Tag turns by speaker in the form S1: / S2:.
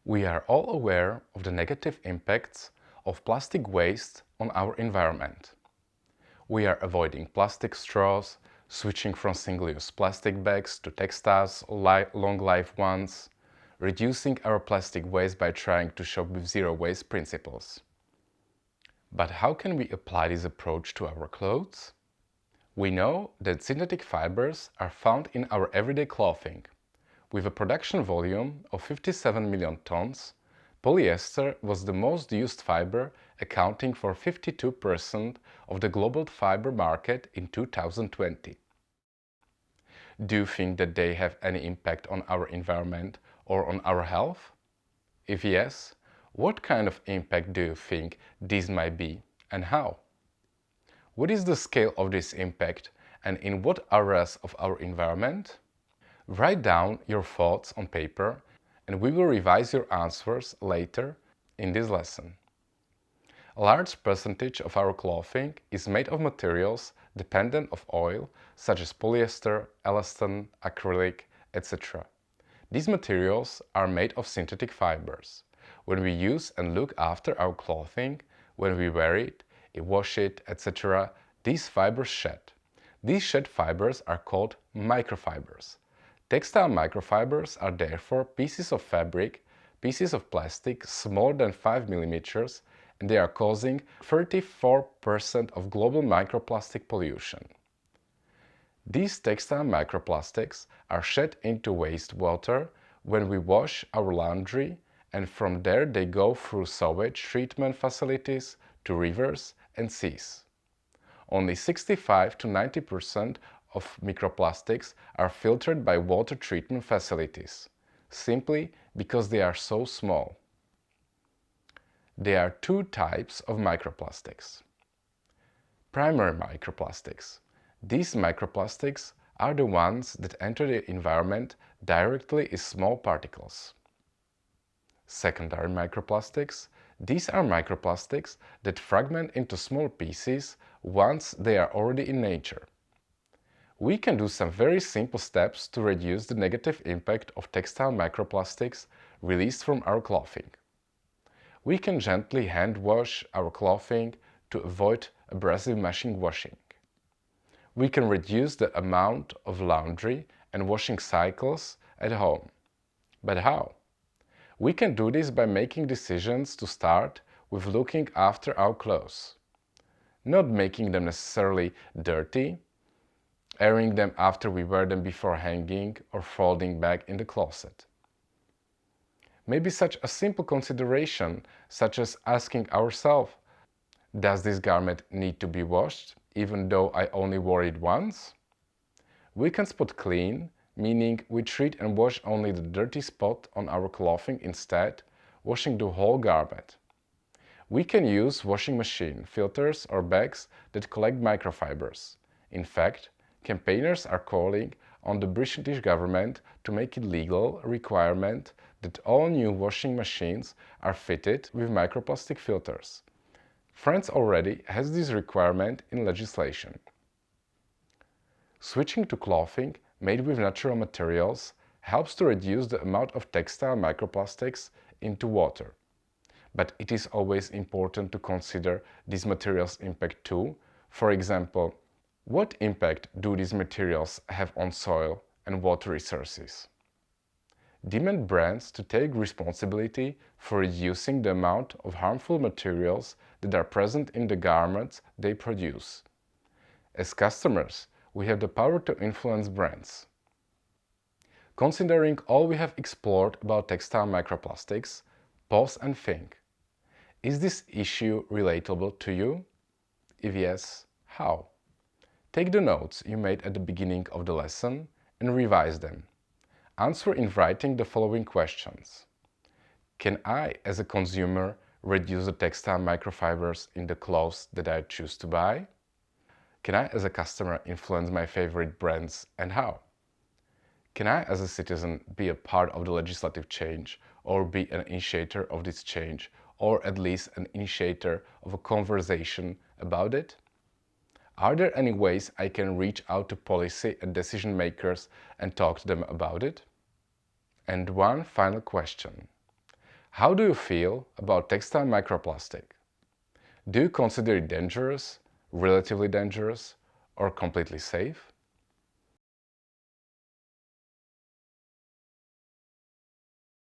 S1: We are all aware of the negative impacts of plastic waste on our environment. We are avoiding plastic straws, switching from single-use plastic bags to textiles or long-life ones, reducing our plastic waste by trying to shop with zero-waste principles. But how can we apply this approach to our clothes? We know that synthetic fibers are found in our everyday clothing. With a production volume of 57 million tons, polyester was the most used fiber, accounting for 52% of the global fiber market in 2020. Do you think that they have any impact on our environment or on our health? If yes, what kind of impact do you think these might be and how? What is the scale of this impact and in what areas of our environment? Write down your thoughts on paper and we will revise your answers later in this lesson. A large percentage of our clothing is made of materials dependent of oil, such as polyester, elastane, acrylic, etc. These materials are made of synthetic fibers. When we use and look after our clothing, when we wear it, wash it, etc., these fibers shed. These shed fibers are called microfibers. Textile microfibers are therefore pieces of fabric, pieces of plastic smaller than 5 mm, and they are causing 34% of global microplastic pollution. These textile microplastics are shed into wastewater when we wash our laundry, and from there they go through sewage treatment facilities to rivers and seas. Only 65 to 90% of microplastics are filtered by water treatment facilities, simply because they are so small. There are two types of microplastics. Primary microplastics. These microplastics are the ones that enter the environment directly as small particles. Secondary microplastics. These are microplastics that fragment into small pieces once they are already in nature. We can do some very simple steps to reduce the negative impact of textile microplastics released from our clothing. We can gently hand wash our clothing to avoid abrasive machine washing. We can reduce the amount of laundry and washing cycles at home. But how? We can do this by making decisions to start with looking after our clothes. Not making them necessarily dirty, airing them after we wear them before hanging or folding back in the closet. Maybe such a simple consideration, such as asking ourselves, does this garment need to be washed, even though I only wore it once? We can spot clean, meaning we treat and wash only the dirty spot on our clothing instead, washing the whole garment. We can use washing machine, filters or bags that collect microfibers. In fact, campaigners are calling on the British government to make it legal requirement that all new washing machines are fitted with microplastic filters. France already has this requirement in legislation. Switching to clothing made with natural materials helps to reduce the amount of textile microplastics into water. But it is always important to consider these materials' impact too. For example, what impact do these materials have on soil and water resources? Demand brands to take responsibility for reducing the amount of harmful materials that are present in the garments they produce. As customers, we have the power to influence brands. Considering all we have explored about textile microplastics, pause and think. Is this issue relatable to you? If yes, how? Take the notes you made at the beginning of the lesson and revise them. Answer in writing the following questions. Can I, as a consumer, reduce the textile microfibers in the clothes that I choose to buy? Can I, as a customer, influence my favorite brands and how? Can I, as a citizen, be a part of the legislative change or be an initiator of this change or at least an initiator of a conversation about it? Are there any ways I can reach out to policy and decision makers and talk to them about it? And one final question. How do you feel about textile microplastic? Do you consider it dangerous, relatively dangerous, or completely safe?